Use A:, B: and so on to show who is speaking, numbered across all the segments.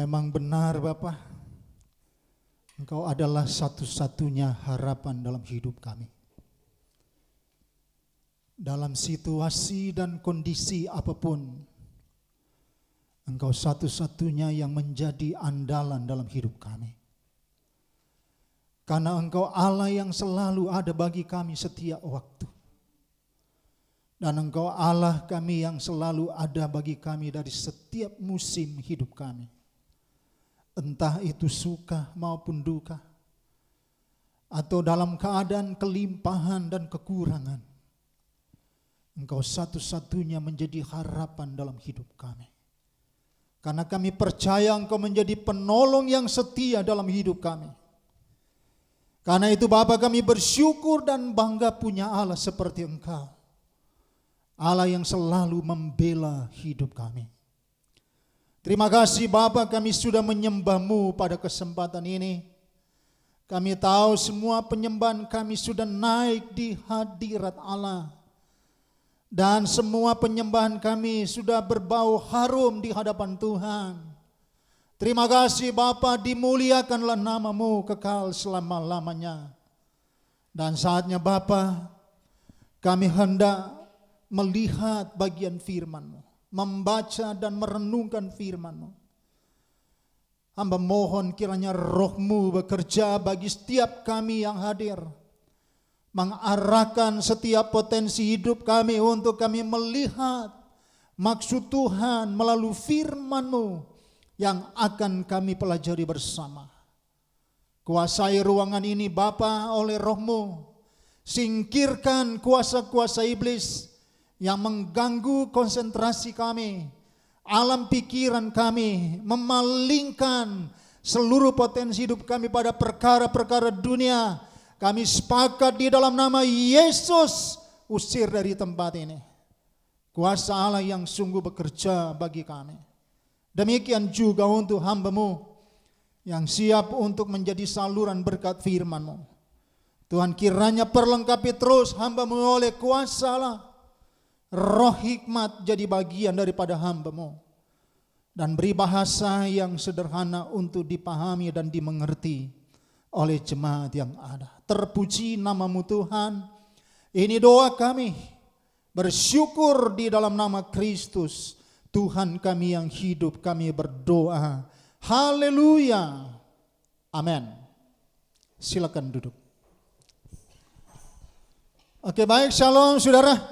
A: Memang benar Bapa, Engkau adalah satu-satunya harapan dalam hidup kami. Dalam situasi dan kondisi apapun, Engkau satu-satunya yang menjadi andalan dalam hidup kami. Karena Engkau Allah yang selalu ada bagi kami setiap waktu. Dan Engkau Allah kami yang selalu ada bagi kami dari setiap musim hidup kami. Entah itu suka maupun duka, atau dalam keadaan kelimpahan dan kekurangan, Engkau satu-satunya menjadi harapan dalam hidup kami. Karena kami percaya Engkau menjadi penolong yang setia dalam hidup kami. Karena itu Bapa, kami bersyukur dan bangga punya Allah seperti Engkau. Allah yang selalu membela hidup kami. Terima kasih Bapa, kami sudah menyembah-Mu pada kesempatan ini. Kami tahu semua penyembahan kami sudah naik di hadirat Allah. Dan semua penyembahan kami sudah berbau harum di hadapan Tuhan. Terima kasih Bapa, dimuliakanlah nama-Mu kekal selama-lamanya. Dan saatnya Bapa, kami hendak melihat bagian firman-Mu, membaca dan merenungkan firman-Mu. Hamba mohon kiranya Roh-Mu bekerja bagi setiap kami yang hadir, mengarahkan setiap potensi hidup kami untuk kami melihat maksud Tuhan melalui firman-Mu yang akan kami pelajari bersama. Kuasai ruangan ini Bapa oleh Roh-Mu. Singkirkan kuasa-kuasa iblis yang mengganggu konsentrasi kami, alam pikiran kami, memalingkan seluruh potensi hidup kami pada perkara-perkara dunia. Kami sepakat di dalam nama Yesus, usir dari tempat ini. Kuasa Allah yang sungguh bekerja bagi kami. Demikian juga untuk hamba-Mu yang siap untuk menjadi saluran berkat firman-Mu. Tuhan kiranya perlengkapi terus hamba-Mu oleh kuasa Allah. Roh hikmat jadi bagian daripada hamba-Mu. Dan beri bahasa yang sederhana untuk dipahami dan dimengerti oleh jemaat yang ada. Terpuji nama-Mu Tuhan. Ini doa kami. Bersyukur di dalam nama Kristus. Tuhan kami yang hidup, kami berdoa. Haleluya. Amin. Silakan duduk. Oke, baik, shalom saudara.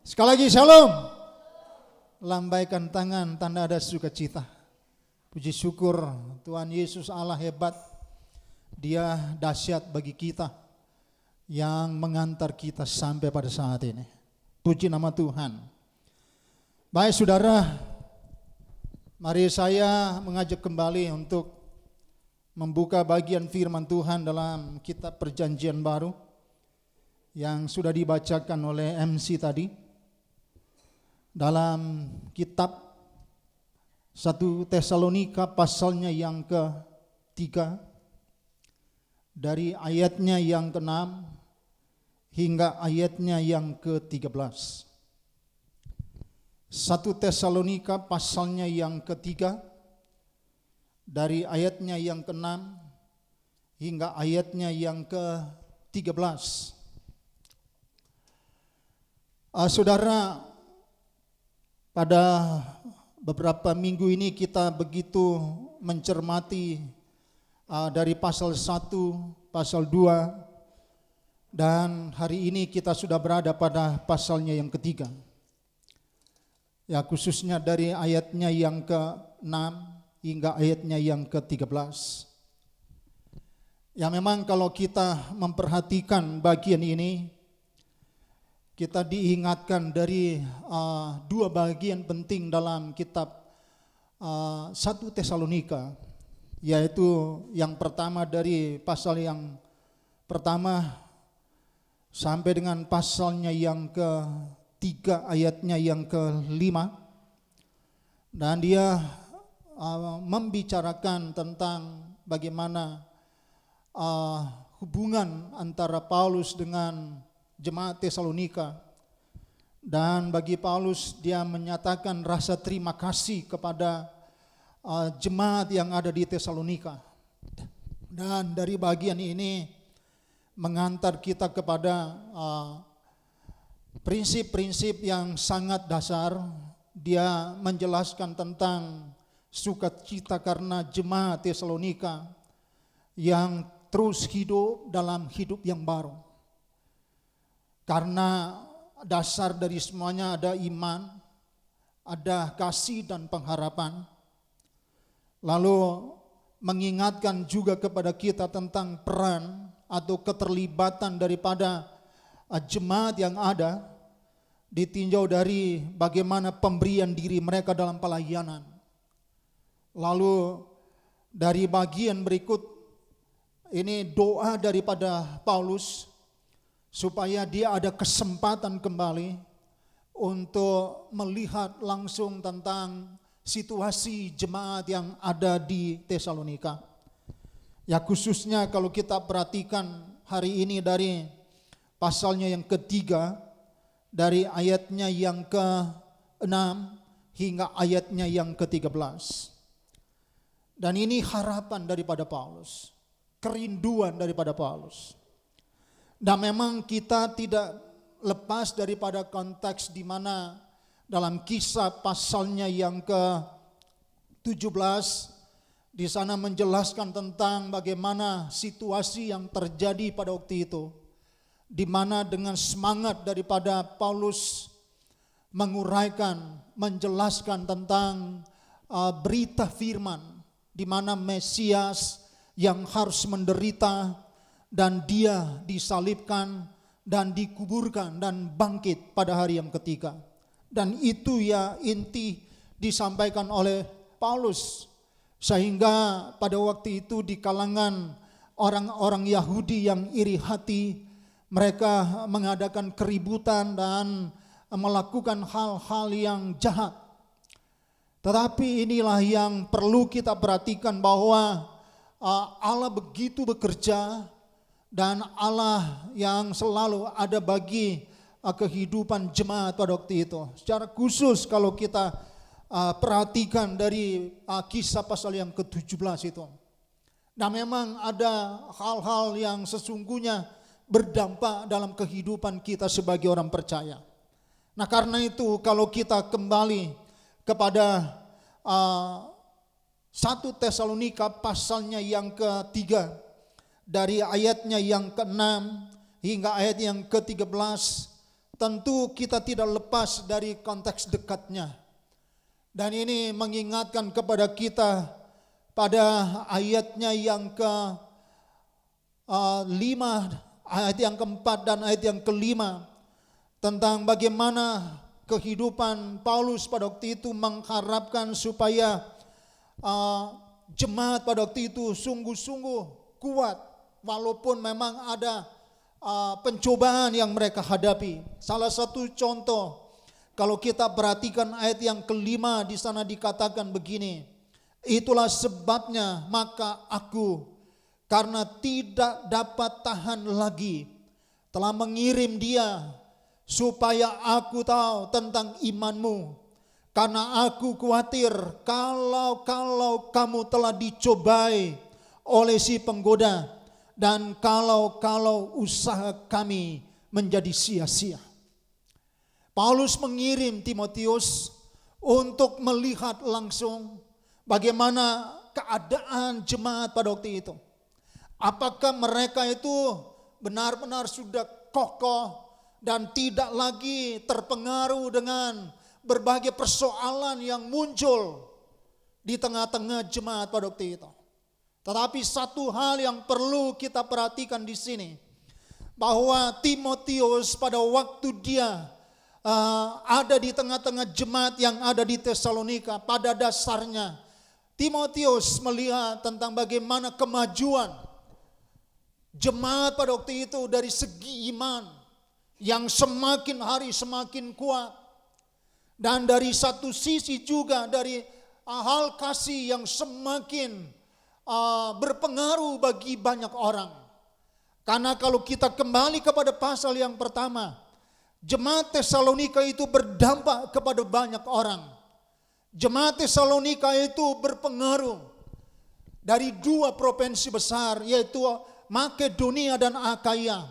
A: Sekali lagi shalom. Lambaikan tangan tanda ada sukacita. Puji syukur Tuhan Yesus Allah hebat. Dia dahsyat bagi kita yang mengantar kita sampai pada saat ini. Puji nama Tuhan. Baik saudara, mari saya mengajak kembali untuk membuka bagian firman Tuhan dalam kitab Perjanjian Baru yang sudah dibacakan oleh MC tadi. Dalam kitab 1 Tesalonika pasalnya yang ke-3, dari ayatnya yang ke-6 hingga ayatnya yang ke-13. 1 Tesalonika pasalnya yang ke-3, dari ayatnya yang ke-6 hingga ayatnya yang ke-13. Saudara, pada beberapa minggu ini kita begitu mencermati dari pasal 1, pasal 2, dan hari ini kita sudah berada pada pasalnya yang ketiga. Ya, khususnya dari ayatnya yang ke-6 hingga ayatnya yang ke-13. Ya, memang kalau kita memperhatikan bagian ini, kita diingatkan dari dua bagian penting dalam kitab 1 Tesalonika, yaitu yang pertama dari pasal yang pertama sampai dengan pasalnya yang ke-3 ayatnya yang ke-5, dan dia membicarakan tentang bagaimana hubungan antara Paulus dengan jemaat Tesalonika. Dan bagi Paulus, dia menyatakan rasa terima kasih kepada jemaat yang ada di Tesalonika. Dan dari bagian ini mengantar kita kepada prinsip-prinsip yang sangat dasar. Dia menjelaskan tentang sukacita karena jemaat Tesalonika yang terus hidup dalam hidup yang baru. Karena dasar dari semuanya ada iman, ada kasih dan pengharapan. Lalu mengingatkan juga kepada kita tentang peran atau keterlibatan daripada jemaat yang ada, ditinjau dari bagaimana pemberian diri mereka dalam pelayanan. Lalu dari bagian berikut ini doa daripada Paulus supaya dia ada kesempatan kembali untuk melihat langsung tentang situasi jemaat yang ada di Tesalonika. Ya, khususnya kalau kita perhatikan hari ini dari pasalnya yang ketiga, dari ayatnya yang ke-6 hingga ayatnya yang ke-13. Dan ini harapan daripada Paulus, kerinduan daripada Paulus. Dan memang kita tidak lepas daripada konteks di mana dalam kisah pasalnya yang ke-17 di sana menjelaskan tentang bagaimana situasi yang terjadi pada waktu itu, di mana dengan semangat daripada Paulus menguraikan, menjelaskan tentang berita firman, di mana Mesias yang harus menderita dan dia disalibkan dan dikuburkan dan bangkit pada hari yang ketiga. Dan itu ya inti disampaikan oleh Paulus, sehingga pada waktu itu di kalangan orang-orang Yahudi yang iri hati, mereka mengadakan keributan dan melakukan hal-hal yang jahat. Tetapi inilah yang perlu kita perhatikan, bahwa Allah begitu bekerja dan Allah yang selalu ada bagi kehidupan jemaat pada waktu itu. Secara khusus kalau kita perhatikan dari kisah pasal yang ke-17 itu. Nah, memang ada hal-hal yang sesungguhnya berdampak dalam kehidupan kita sebagai orang percaya. Nah, karena itu kalau kita kembali kepada 1 Tesalonika pasalnya yang ketiga, dari ayatnya yang ke-6 hingga ayat yang ke-13, tentu kita tidak lepas dari konteks dekatnya. Dan ini mengingatkan kepada kita pada ayatnya yang ke-5, ayat yang ke-4 dan ayat yang ke-5, tentang bagaimana kehidupan Paulus pada waktu itu mengharapkan supaya jemaat pada waktu itu sungguh-sungguh kuat, walaupun memang ada pencobaan yang mereka hadapi. Salah satu contoh, kalau kita perhatikan ayat yang ke-5, di sana dikatakan begini, itulah sebabnya maka aku, karena tidak dapat tahan lagi, telah mengirim dia supaya aku tahu tentang imanmu, karena aku khawatir kalau kamu telah dicobai oleh si penggoda, dan kalau usaha kami menjadi sia-sia. Paulus mengirim Timotius untuk melihat langsung bagaimana keadaan jemaat pada waktu itu. Apakah mereka itu benar-benar sudah kokoh dan tidak lagi terpengaruh dengan berbagai persoalan yang muncul di tengah-tengah jemaat pada waktu itu. Tetapi satu hal yang perlu kita perhatikan di sini, bahwa Timotius pada waktu dia ada di tengah-tengah jemaat yang ada di Tesalonika, pada dasarnya Timotius melihat tentang bagaimana kemajuan jemaat pada waktu itu dari segi iman yang semakin hari semakin kuat, dan dari satu sisi juga dari hal kasih yang semakin berpengaruh bagi banyak orang. Karena kalau kita kembali kepada pasal yang pertama, jemaat Tesalonika itu berdampak kepada banyak orang. Jemaat Tesalonika itu berpengaruh dari dua provinsi besar, yaitu Makedonia dan Akaya.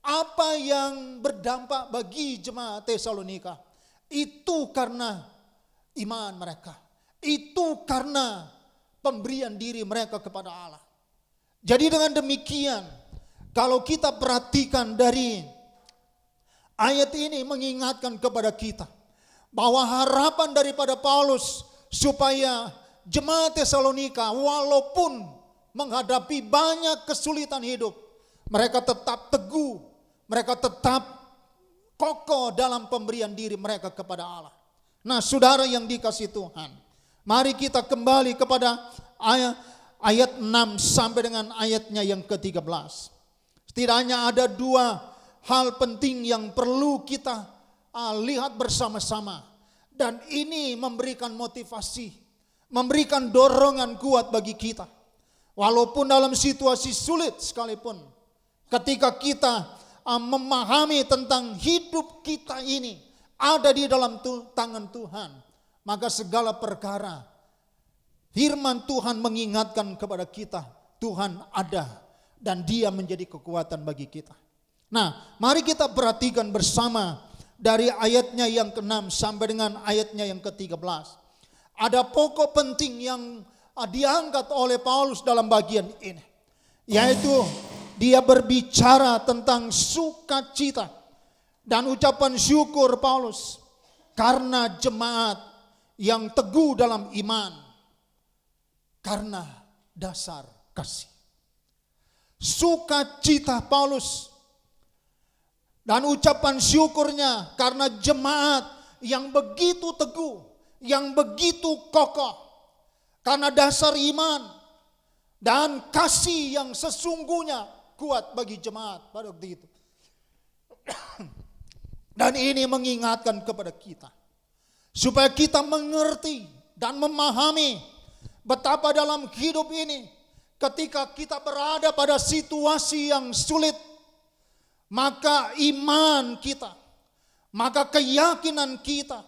A: Apa yang berdampak bagi jemaat Tesalonika? Itu karena iman mereka. Itu karena pemberian diri mereka kepada Allah. Jadi dengan demikian, kalau kita perhatikan dari ayat ini mengingatkan kepada kita bahwa harapan daripada Paulus supaya jemaat Tesalonika walaupun menghadapi banyak kesulitan hidup, mereka tetap teguh, mereka tetap kokoh dalam pemberian diri mereka kepada Allah. Nah, saudara yang dikasihi Tuhan, mari kita kembali kepada ayat 6 sampai dengan ayatnya yang ke-13. Setidaknya ada dua hal penting yang perlu kita lihat bersama-sama, dan ini memberikan motivasi, memberikan dorongan kuat bagi kita. Walaupun dalam situasi sulit sekalipun, ketika kita memahami tentang hidup kita ini ada di dalam tangan Tuhan, maka segala perkara firman Tuhan mengingatkan kepada kita, Tuhan ada dan Dia menjadi kekuatan bagi kita. Nah, mari kita perhatikan bersama dari ayatnya yang ke-6 sampai dengan ayatnya yang ke-13. Ada pokok penting yang diangkat oleh Paulus dalam bagian ini, yaitu dia berbicara tentang sukacita dan ucapan syukur Paulus karena jemaat yang teguh dalam iman, karena dasar kasih. Sukacita Paulus dan ucapan syukurnya karena jemaat yang begitu teguh, yang begitu kokoh, karena dasar iman dan kasih yang sesungguhnya kuat bagi jemaat pada waktu itu. Dan ini mengingatkan kepada kita supaya kita mengerti dan memahami betapa dalam hidup ini ketika kita berada pada situasi yang sulit, maka iman kita, maka keyakinan kita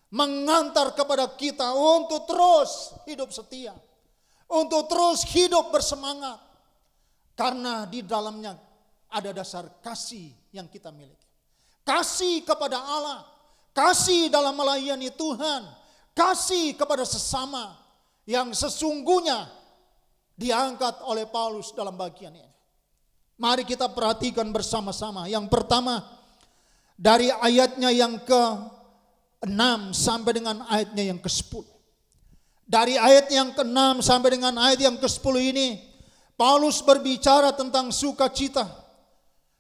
A: mengantar kepada kita untuk terus hidup setia, untuk terus hidup bersemangat, karena di dalamnya ada dasar kasih yang kita miliki. Kasih kepada Allah, kasih dalam melayani Tuhan, kasih kepada sesama yang sesungguhnya diangkat oleh Paulus dalam bagian ini. Mari kita perhatikan bersama-sama. Yang pertama, dari ayatnya yang ke-6 sampai dengan ayatnya yang ke-10. Dari ayat yang ke-6 sampai dengan ayat yang ke-10 ini, Paulus berbicara tentang sukacita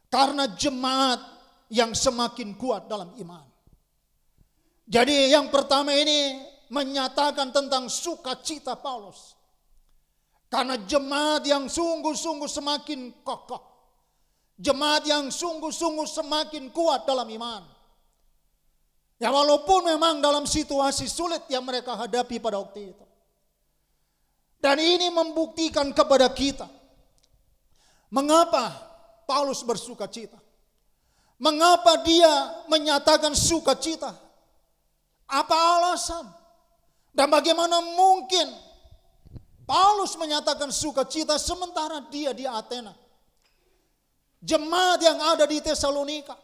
A: karena jemaat yang semakin kuat dalam iman. Jadi yang pertama ini menyatakan tentang sukacita Paulus karena jemaat yang sungguh-sungguh semakin kokoh, jemaat yang sungguh-sungguh semakin kuat dalam iman. Ya, walaupun memang dalam situasi sulit yang mereka hadapi pada waktu itu. Dan ini membuktikan kepada kita mengapa Paulus bersukacita. Mengapa dia menyatakan sukacita? Apa alasan? Dan bagaimana mungkin Paulus menyatakan sukacita sementara dia di Athena, jemaat yang ada di Tesalonika?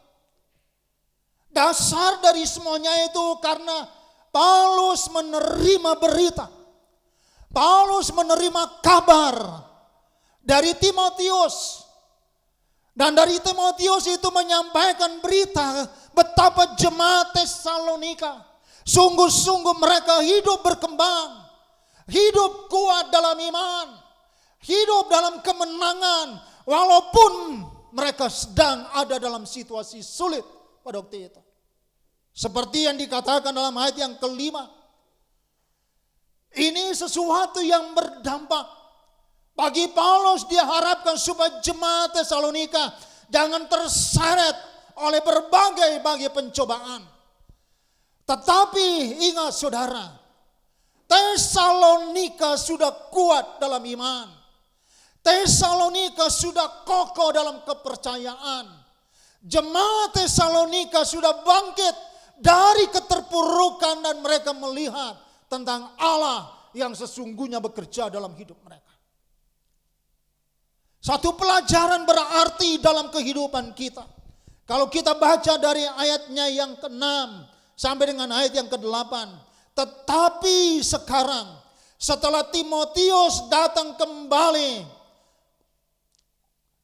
A: Dasar dari semuanya itu karena Paulus menerima berita, Paulus menerima kabar dari Timotius, dan dari Timotius itu menyampaikan berita betapa jemaat Tesalonika sungguh-sungguh mereka hidup berkembang, hidup kuat dalam iman, hidup dalam kemenangan, walaupun mereka sedang ada dalam situasi sulit pada waktu itu. Seperti yang dikatakan dalam ayat yang ke-5, ini sesuatu yang berdampak. Bagi Paulus dia harapkan supaya jemaat Tesalonika jangan terseret oleh berbagai pencobaan. Tetapi ingat saudara, Tesalonika sudah kuat dalam iman. Tesalonika sudah kokoh dalam kepercayaan. Jemaat Tesalonika sudah bangkit dari keterpurukan dan mereka melihat tentang Allah yang sesungguhnya bekerja dalam hidup mereka. Satu pelajaran berarti dalam kehidupan kita. Kalau kita baca dari ayatnya yang ke-6 sampai dengan ayat yang ke-8. Tetapi sekarang setelah Timotius datang kembali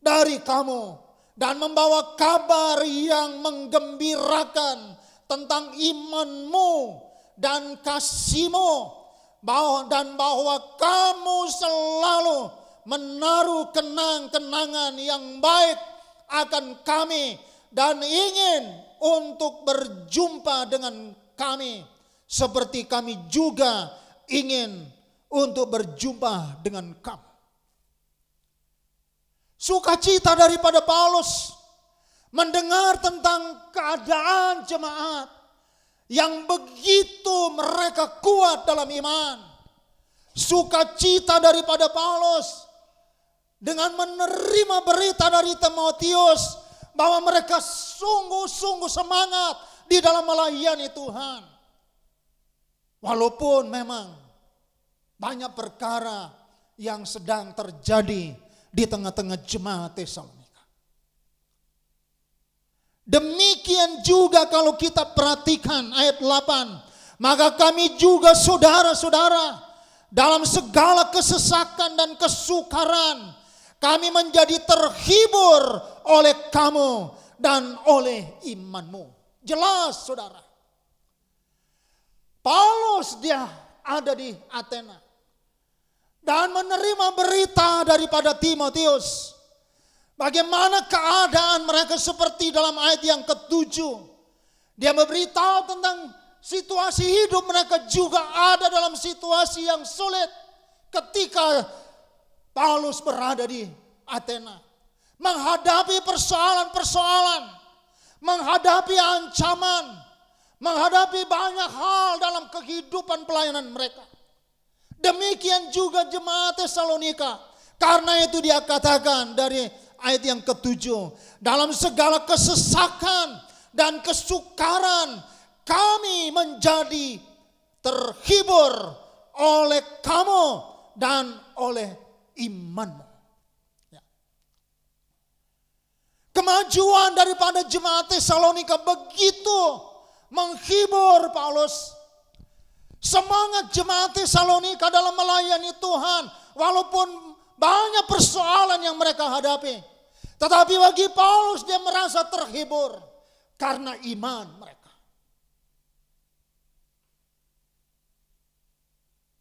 A: dari kamu dan membawa kabar yang menggembirakan tentang imanmu dan kasihmu, dan bahwa kamu selalu menaruh kenang-kenangan yang baik akan kami dan ingin untuk berjumpa dengan kami seperti kami juga ingin untuk berjumpa dengan kamu. Sukacita daripada Paulus mendengar tentang keadaan jemaat yang begitu mereka kuat dalam iman. Sukacita daripada Paulus dengan menerima berita dari Timotius bahwa mereka sungguh-sungguh semangat di dalam melayani Tuhan. Walaupun memang banyak perkara yang sedang terjadi di tengah-tengah jemaat Tesalonika. Demikian juga kalau kita perhatikan ayat 8. Maka kami juga saudara-saudara dalam segala kesesakan dan kesukaran kami menjadi terhibur oleh kamu dan oleh imanmu. Jelas saudara. Paulus dia ada di Athena dan menerima berita daripada Timotius. Bagaimana keadaan mereka seperti dalam ayat yang ke-7. Dia memberitahu tentang situasi hidup mereka juga ada dalam situasi yang sulit ketika Paulus berada di Athena. Menghadapi persoalan-persoalan, menghadapi ancaman, menghadapi banyak hal dalam kehidupan pelayanan mereka. Demikian juga jemaat Tesalonika. Karena itu dia katakan dari ayat yang ke-7. Dalam segala kesesakan dan kesukaran kami menjadi terhibur oleh kamu dan oleh imanmu. Ya. Kemajuan daripada jemaat Tesalonika begitu menghibur Paulus. Semangat jemaat Tesalonika dalam melayani Tuhan walaupun banyak persoalan yang mereka hadapi. Tetapi bagi Paulus dia merasa terhibur karena iman mereka.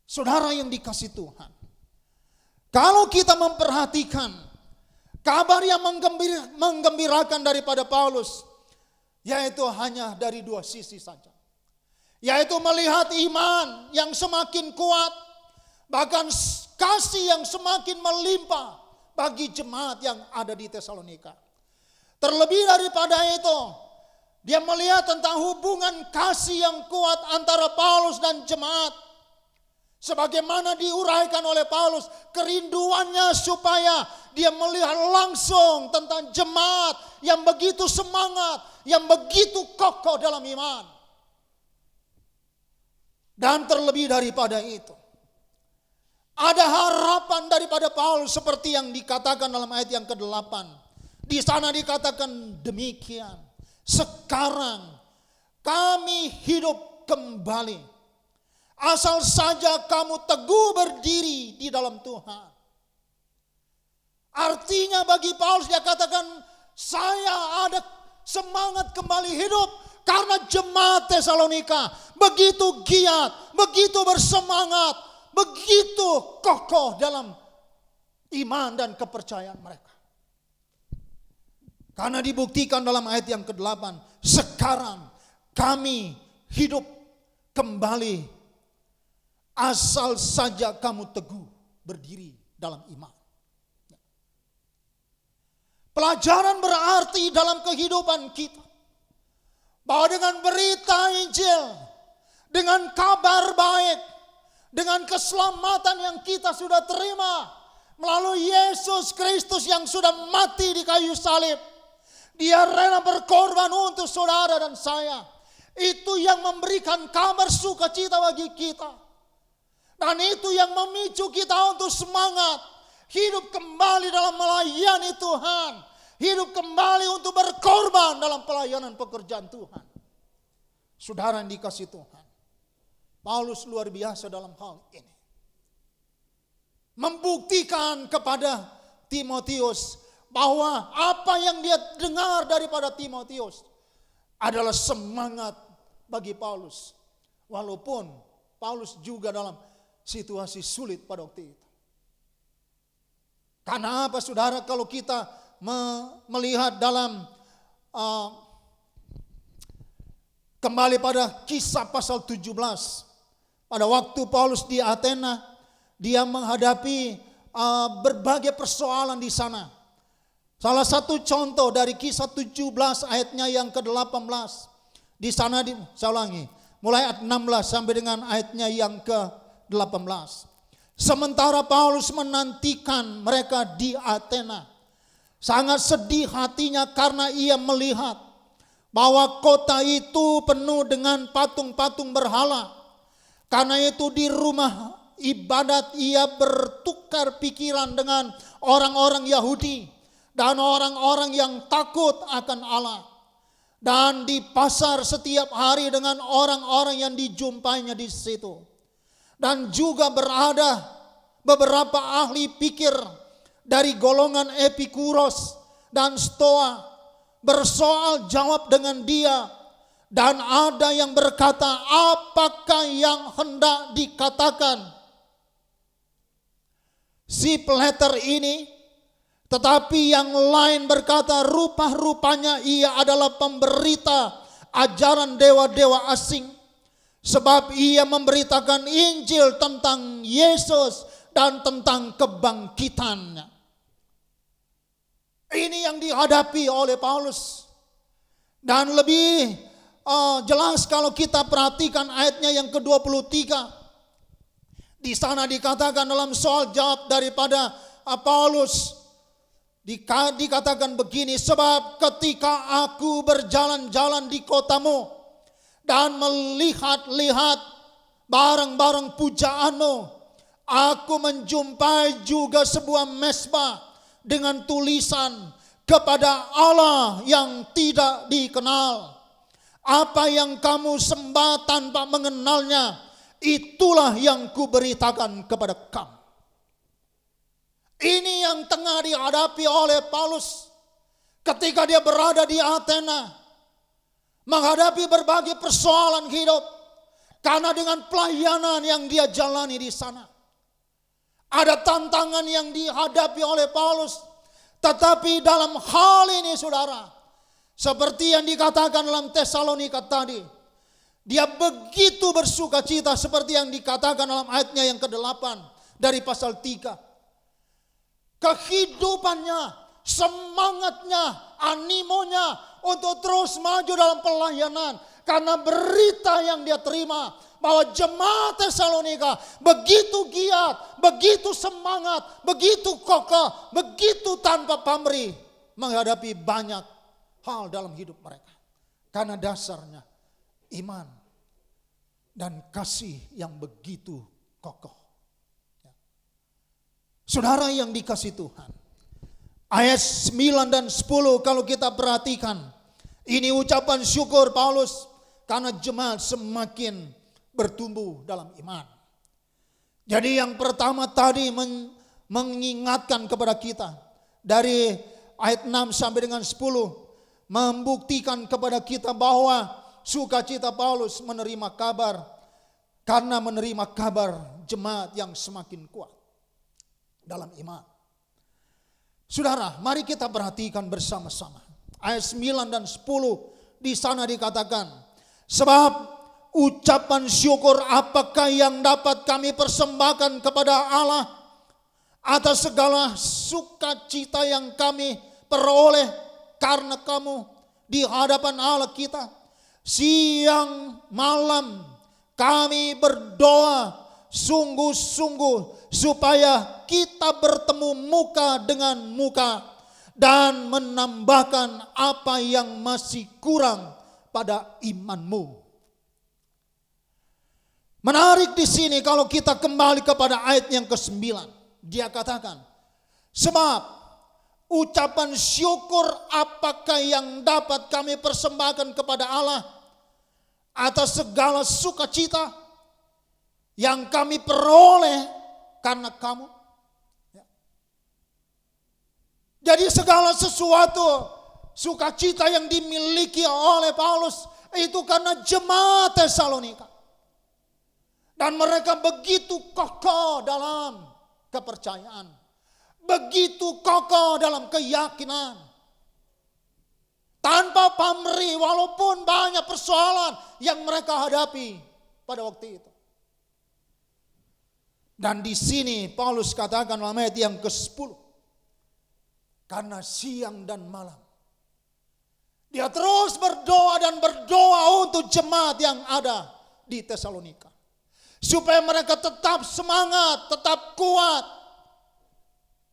A: Saudara yang dikasihi Tuhan, kalau kita memperhatikan kabar yang menggembirakan daripada Paulus, yaitu hanya dari dua sisi saja. Yaitu melihat iman yang semakin kuat, bahkan kasih yang semakin melimpah bagi jemaat yang ada di Tesalonika. Terlebih daripada itu, dia melihat tentang hubungan kasih yang kuat antara Paulus dan jemaat. Sebagaimana diuraikan oleh Paulus, kerinduannya supaya dia melihat langsung tentang jemaat yang begitu semangat, yang begitu kokoh dalam iman. Dan terlebih daripada itu, ada harapan daripada Paulus seperti yang dikatakan dalam ayat yang ke-8. Di sana dikatakan demikian. Sekarang kami hidup kembali. Asal saja kamu teguh berdiri di dalam Tuhan. Artinya bagi Paulus dia katakan, saya ada semangat kembali hidup karena jemaat Tesalonika begitu giat, begitu bersemangat, begitu kokoh dalam iman dan kepercayaan mereka. Karena dibuktikan dalam ayat yang ke-8, sekarang kami hidup kembali asal saja kamu teguh berdiri dalam iman. Pelajaran berarti dalam kehidupan kita bahwa dengan berita Injil, dengan kabar baik, dengan keselamatan yang kita sudah terima melalui Yesus Kristus yang sudah mati di kayu salib, dia rela berkorban untuk saudara dan saya. Itu yang memberikan kabar sukacita bagi kita. Dan itu yang memicu kita untuk semangat. Hidup kembali dalam melayani Tuhan. Hidup kembali untuk berkorban dalam pelayanan pekerjaan Tuhan. Saudara yang dikasihi Tuhan, Paulus luar biasa dalam hal ini. Membuktikan kepada Timotius bahwa apa yang dia dengar daripada Timotius adalah semangat bagi Paulus. Walaupun Paulus juga dalam situasi sulit pada waktu itu. Karena apa saudara, kalau kita melihat dalam kembali pada Kisah pasal 17. Pada waktu Paulus di Athena, dia menghadapi berbagai persoalan di sana. Salah satu contoh dari Kisah 17 ayatnya yang ke-18. Di sana saya ulangi, mulai ayat 16 sampai dengan ayatnya yang ke-18. Sementara Paulus menantikan mereka di Athena, sangat sedih hatinya karena ia melihat bahwa kota itu penuh dengan patung-patung berhala. Karena itu di rumah ibadat ia bertukar pikiran dengan orang-orang Yahudi dan orang-orang yang takut akan Allah. Dan di pasar setiap hari dengan orang-orang yang dijumpainya di situ. Dan juga berada beberapa ahli pikir dari golongan Epikuros dan Stoa bersoal jawab dengan dia. Dan ada yang berkata, apakah yang hendak dikatakan si Plater ini? Tetapi yang lain berkata, rupa-rupanya ia adalah pemberita ajaran dewa-dewa asing. Sebab ia memberitakan Injil tentang Yesus dan tentang kebangkitannya. Ini yang dihadapi oleh Paulus. Dan lebih jelas kalau kita perhatikan ayatnya yang ke-23. Di sana dikatakan dalam soal jawab daripada Paulus. Dikatakan begini, sebab ketika aku berjalan-jalan di kotamu dan melihat-lihat barang-barang pujaanmu, aku menjumpai juga sebuah mezbah dengan tulisan kepada Allah yang tidak dikenal. Apa yang kamu sembah tanpa mengenalnya, itulah yang kuberitakan kepada kamu. Ini yang tengah dihadapi oleh Paulus ketika dia berada di Athena, menghadapi berbagai persoalan hidup karena dengan pelayanan yang dia jalani di sana. Ada tantangan yang dihadapi oleh Paulus, tetapi dalam hal ini saudara, seperti yang dikatakan dalam Tesalonika tadi, dia begitu bersuka cita seperti yang dikatakan dalam ayatnya yang ke-8 dari pasal 3. Kehidupannya, semangatnya, animonya untuk terus maju dalam pelayanan. Karena berita yang dia terima bahwa jemaat Tesalonika begitu giat, begitu semangat, begitu kokoh, begitu tanpa pamrih menghadapi banyak hal dalam hidup mereka. Karena dasarnya iman dan kasih yang begitu kokoh. Saudara yang dikasihi Tuhan, ayat 9 dan 10 kalau kita perhatikan, ini ucapan syukur Paulus karena jemaat semakin bertumbuh dalam iman. Jadi yang pertama tadi mengingatkan kepada kita dari ayat 6 sampai dengan 10, membuktikan kepada kita bahwa sukacita Paulus menerima kabar, karena menerima kabar jemaat yang semakin kuat dalam iman. Saudara, mari kita perhatikan bersama-sama. Ayat 9 dan 10 di sana dikatakan, sebab ucapan syukur apakah yang dapat kami persembahkan kepada Allah atas segala sukacita yang kami peroleh karena kamu di hadapan Allah kita. Siang malam kami berdoa sungguh-sungguh supaya kita bertemu muka dengan muka dan menambahkan apa yang masih kurang pada imanmu. Menarik di sini kalau kita kembali kepada ayat yang ke-9. Dia katakan, sebab ucapan syukur apakah yang dapat kami persembahkan kepada Allah atas segala sukacita yang kami peroleh karena kamu. Jadi segala sesuatu sukacita yang dimiliki oleh Paulus itu karena jemaat Tesalonika. Dan mereka begitu kokoh dalam kepercayaan. Begitu kokoh dalam keyakinan. Tanpa pamrih walaupun banyak persoalan yang mereka hadapi pada waktu itu. Dan di sini Paulus katakan dalam ayat yang ke-10. Karena siang dan malam dia terus berdoa dan berdoa untuk jemaat yang ada di Tesalonika. Supaya mereka tetap semangat, tetap kuat.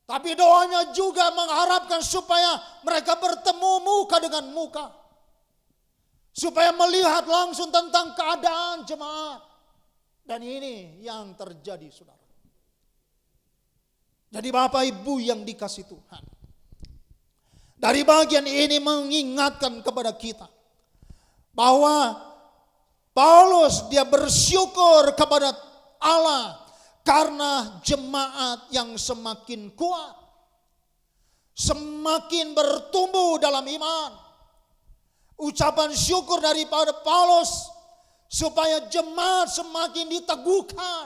A: Tapi doanya juga mengharapkan supaya mereka bertemu muka dengan muka. Supaya melihat langsung tentang keadaan jemaat. Dan ini yang terjadi, saudara. Jadi Bapak Ibu yang dikasih Tuhan. Dari bagian ini mengingatkan kepada kita. Bahwa Paulus dia bersyukur kepada Allah karena jemaat yang semakin kuat, semakin bertumbuh dalam iman. Ucapan syukur daripada Paulus supaya jemaat semakin diteguhkan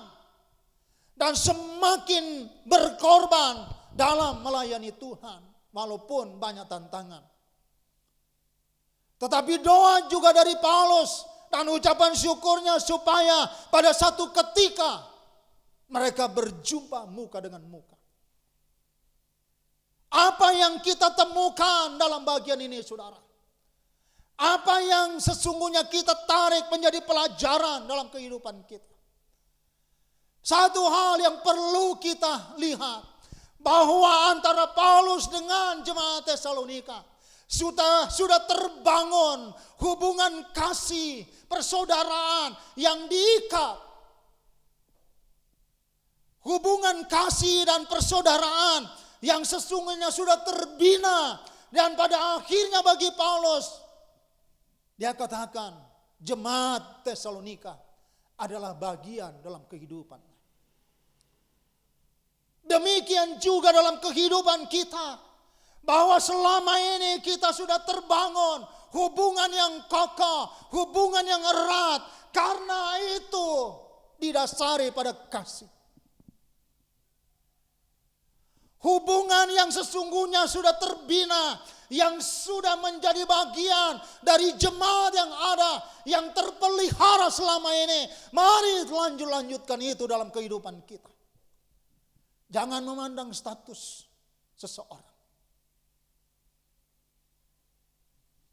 A: dan semakin berkorban dalam melayani Tuhan walaupun banyak tantangan. Tetapi doa juga dari Paulus dan ucapan syukurnya supaya pada satu ketika mereka berjumpa muka dengan muka. Apa yang kita temukan dalam bagian ini, saudara? Apa yang sesungguhnya kita tarik menjadi pelajaran dalam kehidupan kita? Satu hal yang perlu kita lihat, bahwa antara Paulus dengan jemaat Tesalonika sudah terbangun hubungan kasih, persaudaraan yang diikat. Hubungan kasih dan persaudaraan yang sesungguhnya sudah terbina. Dan pada akhirnya bagi Paulus, dia katakan jemaat Tesalonika adalah bagian dalam kehidupan. Demikian juga dalam kehidupan kita. Bahwa selama ini kita sudah terbangun hubungan yang kokoh, hubungan yang erat. Karena itu didasari pada kasih. Hubungan yang sesungguhnya sudah terbina, yang sudah menjadi bagian dari jemaat yang ada, yang terpelihara selama ini. Mari lanjutkan itu dalam kehidupan kita. Jangan memandang status seseorang.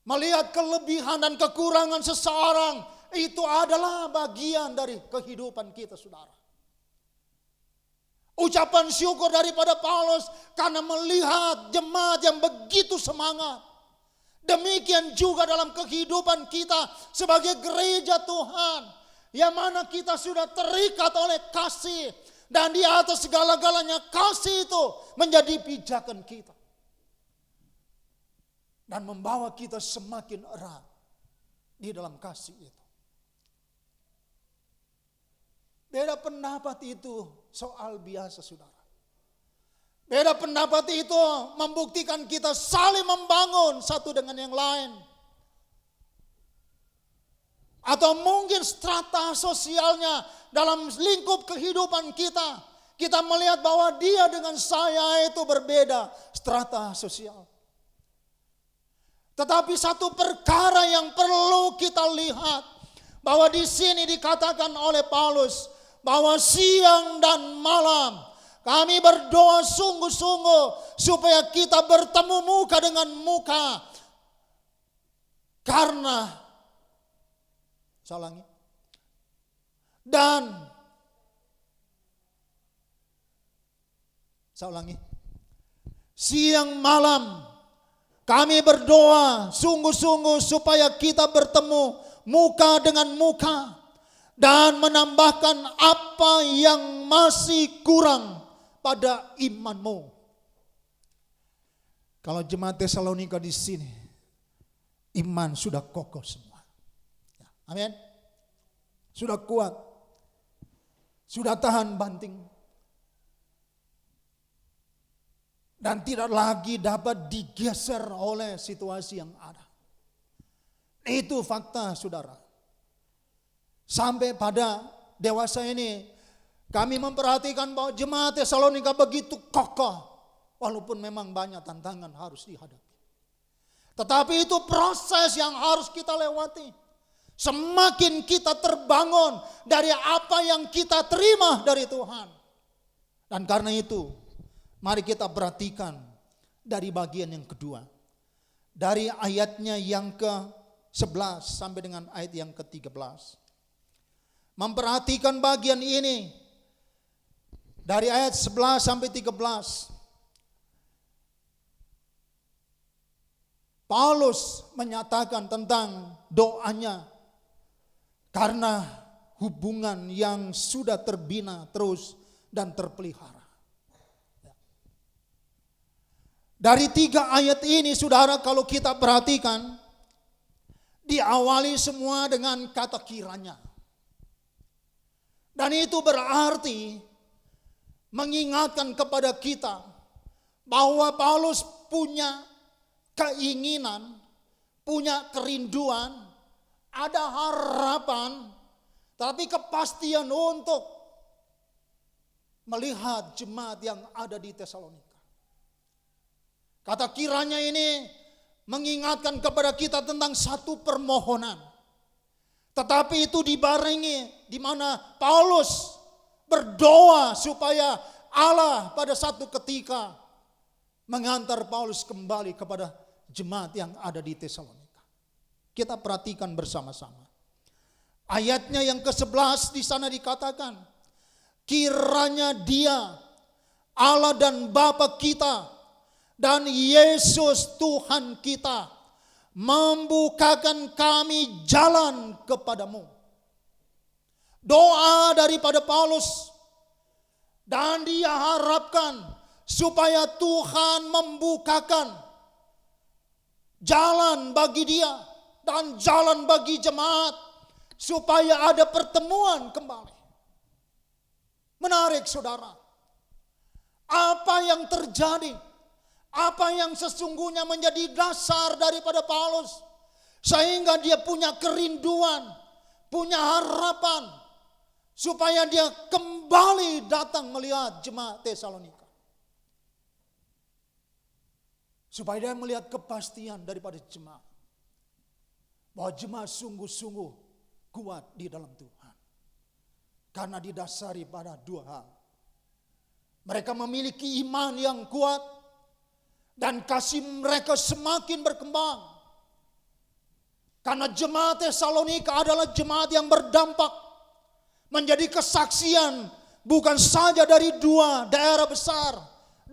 A: Melihat kelebihan dan kekurangan seseorang itu adalah bagian dari kehidupan kita, saudara. Ucapan syukur daripada Paulus karena melihat jemaat yang begitu semangat. Demikian juga dalam kehidupan kita sebagai gereja Tuhan. Yang mana kita sudah terikat oleh kasih. Dan di atas segala-galanya kasih itu menjadi pijakan kita. Dan membawa kita semakin erat di dalam kasih itu. Beda pendapat itu soal biasa, saudara. Beda pendapat itu membuktikan kita saling membangun satu dengan yang lain. Atau mungkin strata sosialnya dalam lingkup kehidupan kita. Kita melihat bahwa dia dengan saya itu berbeda strata sosial. Tetapi satu perkara yang perlu kita lihat, bahwa di sini dikatakan oleh Paulus bahwa siang dan malam kami berdoa sungguh-sungguh supaya kita bertemu muka dengan muka. Karena saya ulangi. Siang malam kami berdoa sungguh-sungguh supaya kita bertemu muka dengan muka. dan menambahkan apa yang masih kurang pada imanmu. Kalau jemaat Tesalonika di sini, iman sudah kokoh semua. Amin. Sudah kuat. Sudah tahan banting. Dan tidak lagi dapat digeser oleh situasi yang ada. Itu fakta, saudara. Sampai pada dewasa ini, kami memperhatikan bahwa jemaat Tesalonika begitu kokoh. Walaupun memang banyak tantangan harus dihadapi. Tetapi itu proses yang harus kita lewati. Semakin kita terbangun dari apa yang kita terima dari Tuhan. Dan karena itu, mari kita perhatikan dari bagian yang kedua. Dari ayatnya yang ke-11 sampai dengan ayat yang ke-13. Memperhatikan bagian ini. Dari ayat 11 sampai 13. Paulus menyatakan tentang doanya. Karena hubungan yang sudah terbina terus dan terpelihara. Dari 3 ayat ini, saudara, kalau kita perhatikan, diawali semua dengan kata kiranya. Dan itu berarti mengingatkan kepada kita bahwa Paulus punya keinginan, punya kerinduan, ada harapan, tapi kepastian untuk melihat jemaat yang ada di Tesalonika. Kata kiranya ini mengingatkan kepada kita tentang satu permohonan. Tetapi itu dibarengi di mana Paulus berdoa supaya Allah pada satu ketika mengantar Paulus kembali kepada jemaat yang ada di Tesalonika. Kita perhatikan bersama-sama. Ayatnya yang ke-11 di sana dikatakan, kiranya Dia, Allah dan Bapa kita, dan Yesus Tuhan kita, membukakan kami jalan kepadamu. Doa daripada Paulus, dan dia harapkan supaya Tuhan membukakan jalan bagi dia dan jalan bagi jemaat, supaya ada pertemuan kembali. Menarik, saudara. Apa yang terjadi? Apa yang sesungguhnya menjadi dasar daripada Paulus, sehingga dia punya kerinduan, punya harapan, supaya dia kembali datang melihat jemaat Tesalonika. Supaya dia melihat kepastian daripada jemaat. Bahwa jemaat sungguh-sungguh kuat di dalam Tuhan. Karena didasari pada 2 hal. Mereka memiliki iman yang kuat. Dan kasih mereka semakin berkembang. Karena jemaat Tesalonika adalah jemaat yang berdampak. Menjadi kesaksian bukan saja dari 2 daerah besar.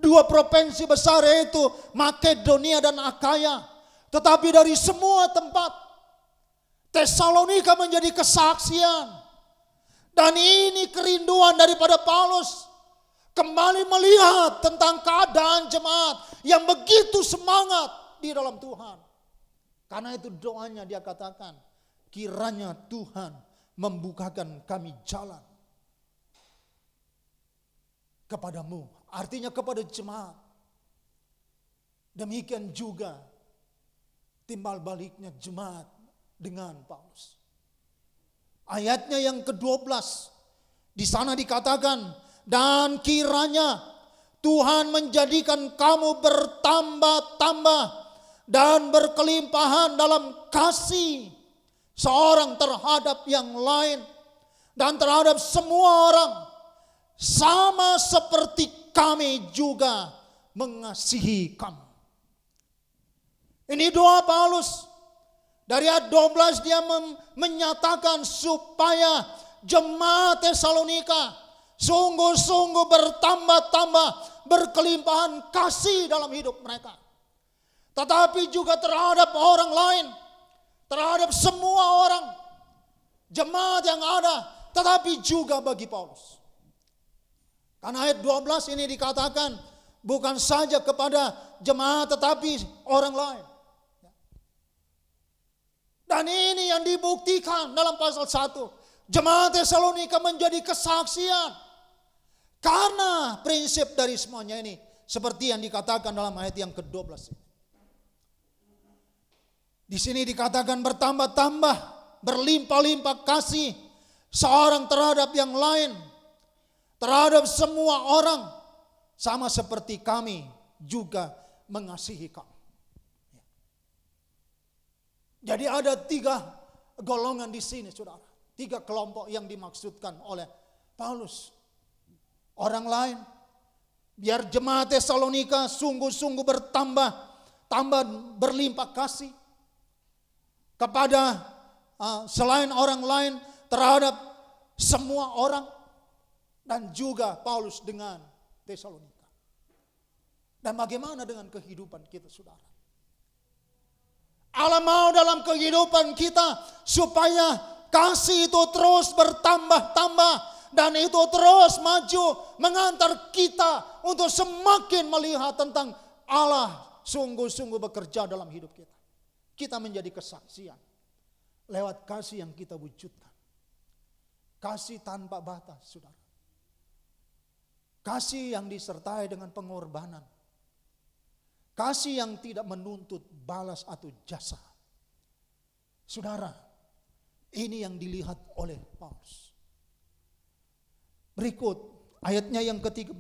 A: 2 provinsi besar, yaitu Makedonia dan Akaya. Tetapi dari semua tempat. Tesalonika menjadi kesaksian. Dan ini kerinduan daripada Paulus. Kembali melihat tentang keadaan jemaat yang begitu semangat di dalam Tuhan. Karena itu doanya dia katakan, kiranya Tuhan membukakan kami jalan kepadamu. Artinya kepada jemaat. Demikian juga timbal baliknya jemaat dengan Paulus. Ayatnya yang ke-12 di sana dikatakan, dan kiranya Tuhan menjadikan kamu bertambah-tambah dan berkelimpahan dalam kasih seorang terhadap yang lain dan terhadap semua orang, sama seperti kami juga mengasihi kamu. Ini doa Paulus. Dari ayat 12 dia menyatakan supaya jemaat Tesalonika sungguh-sungguh bertambah-tambah, berkelimpahan kasih dalam hidup mereka. Tetapi juga terhadap orang lain, terhadap semua orang. jemaat yang ada, tetapi juga bagi Paulus. Karena ayat 12 ini dikatakan bukan saja kepada jemaat tetapi orang lain. Dan ini yang dibuktikan dalam pasal 1. Jemaat Tesalonika menjadi kesaksian. Karena prinsip dari semuanya ini seperti yang dikatakan dalam ayat yang ke-12. Di sini dikatakan bertambah-tambah, berlimpah-limpah kasih seorang terhadap yang lain, terhadap semua orang, sama seperti kami juga mengasihi kamu. Jadi ada 3 golongan di sini, saudara. 3 kelompok yang dimaksudkan oleh Paulus. Orang lain, biar jemaat Tesalonika sungguh-sungguh tambah berlimpah kasih kepada selain orang lain, terhadap semua orang, dan juga Paulus dengan Tesalonika. Dan bagaimana dengan kehidupan kita, saudara? Allah mau dalam kehidupan kita supaya kasih itu terus bertambah-tambah dan itu terus maju mengantar kita untuk semakin melihat tentang Allah sungguh-sungguh bekerja dalam hidup kita. Kita menjadi kesaksian lewat kasih yang kita wujudkan. Kasih tanpa batas, saudara. Kasih yang disertai dengan pengorbanan. Kasih yang tidak menuntut balas atau jasa. Saudara, ini yang dilihat oleh Paulus. Berikut ayatnya yang ke-13.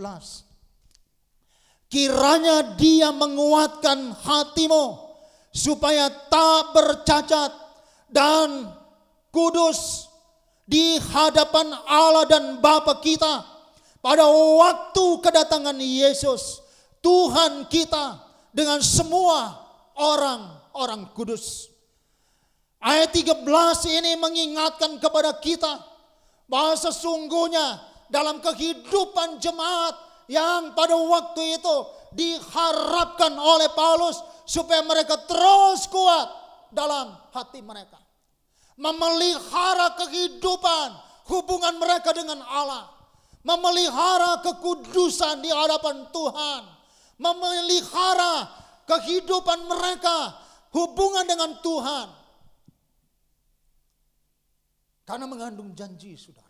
A: Kiranya dia menguatkan hatimu supaya tak bercacat dan kudus di hadapan Allah dan Bapa kita pada waktu kedatangan Yesus Tuhan kita dengan semua orang-orang kudus. Ayat 13 ini mengingatkan kepada kita bahwa sesungguhnya dalam kehidupan jemaat yang pada waktu itu diharapkan oleh Paulus supaya mereka terus kuat dalam hati mereka. Memelihara kehidupan hubungan mereka dengan Allah. Memelihara kekudusan di hadapan Tuhan. Memelihara kehidupan mereka hubungan dengan Tuhan. Karena mengandung janji, saudara.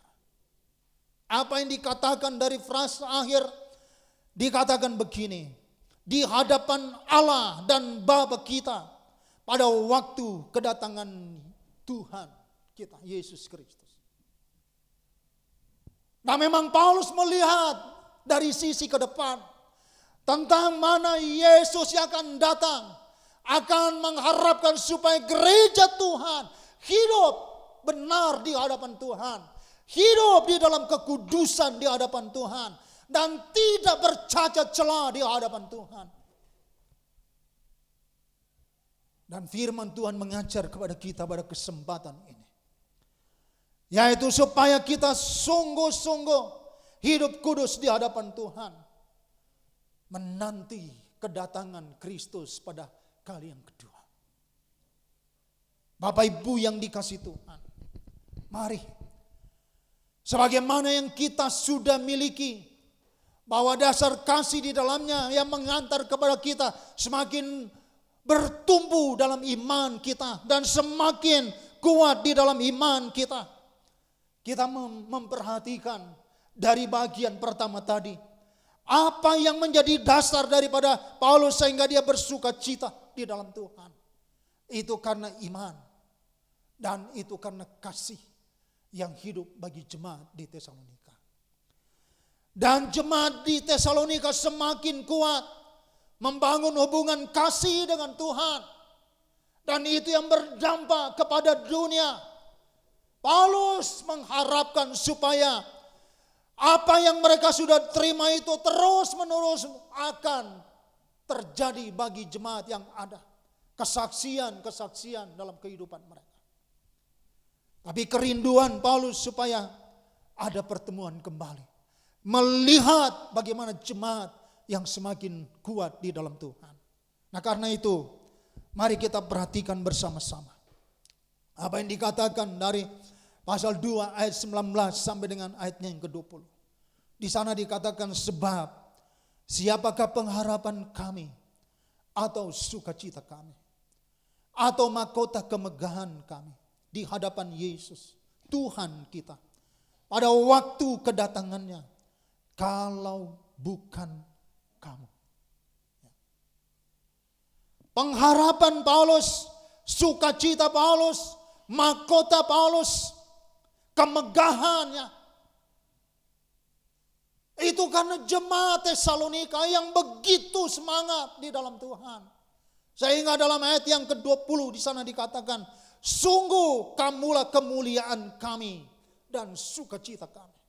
A: Apa yang dikatakan dari frase akhir dikatakan begini. Di hadapan Allah dan Bapa kita pada waktu kedatangan Tuhan kita, Yesus Kristus. Nah, memang Paulus melihat dari sisi ke depan tentang mana Yesus yang akan datang, akan mengharapkan supaya gereja Tuhan hidup benar di hadapan Tuhan, hidup di dalam kekudusan di hadapan Tuhan, dan tidak bercacat celah di hadapan Tuhan. Dan firman Tuhan mengajar kepada kita pada kesempatan ini, yaitu supaya kita sungguh-sungguh hidup kudus di hadapan Tuhan, menanti kedatangan Kristus pada kali yang kedua. Bapak Ibu yang dikasihi Tuhan, mari sebagaimana yang kita sudah miliki, bahwa dasar kasih di dalamnya yang mengantar kepada kita semakin bertumbuh dalam iman kita dan semakin kuat di dalam iman kita. Kita memperhatikan dari bagian pertama tadi, apa yang menjadi dasar daripada Paulus sehingga dia bersuka cita di dalam Tuhan. Itu karena iman dan itu karena kasih yang hidup bagi jemaat di Tesalonika. Dan jemaat di Tesalonika semakin kuat membangun hubungan kasih dengan Tuhan. Dan itu yang berdampak kepada dunia. Paulus mengharapkan supaya apa yang mereka sudah terima itu terus menerus akan terjadi bagi jemaat yang ada. Kesaksian-kesaksian dalam kehidupan mereka. Tapi kerinduan Paulus supaya ada pertemuan kembali. Melihat bagaimana jemaat yang semakin kuat di dalam Tuhan. Nah, karena itu mari kita perhatikan bersama-sama apa yang dikatakan Pasal 2 ayat 19 sampai dengan ayatnya yang ke-20. Di sana dikatakan, sebab siapakah pengharapan kami atau sukacita kami atau mahkota kemegahan kami di hadapan Yesus Tuhan kita pada waktu kedatangannya, kalau bukan kamu. Pengharapan Paulus, sukacita Paulus, mahkota Paulus, kemegahannya, itu karena jemaat Tesalonika yang begitu semangat di dalam Tuhan. Sehingga dalam ayat yang ke-20 di sana dikatakan, sungguh kamulah kemuliaan kami dan sukacita kami.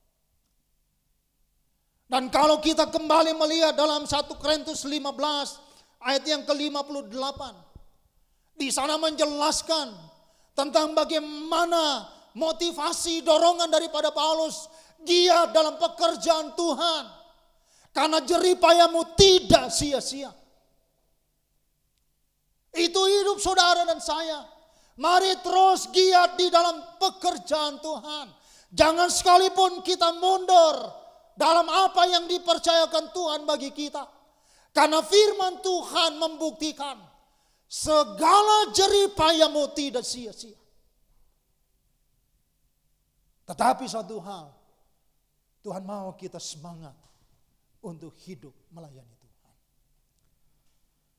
A: Dan kalau kita kembali melihat dalam 1 Korintus 15 ayat yang ke-58, di sana menjelaskan tentang bagaimana motivasi dorongan daripada Paulus, giat dalam pekerjaan Tuhan, karena jeripayamu tidak sia-sia. Itu hidup saudara dan saya. Mari terus giat di dalam pekerjaan Tuhan. Jangan sekalipun kita mundur dalam apa yang dipercayakan Tuhan bagi kita. Karena firman Tuhan membuktikan segala jeripayamu tidak sia-sia. Tetapi satu hal, Tuhan mau kita semangat untuk hidup melayani.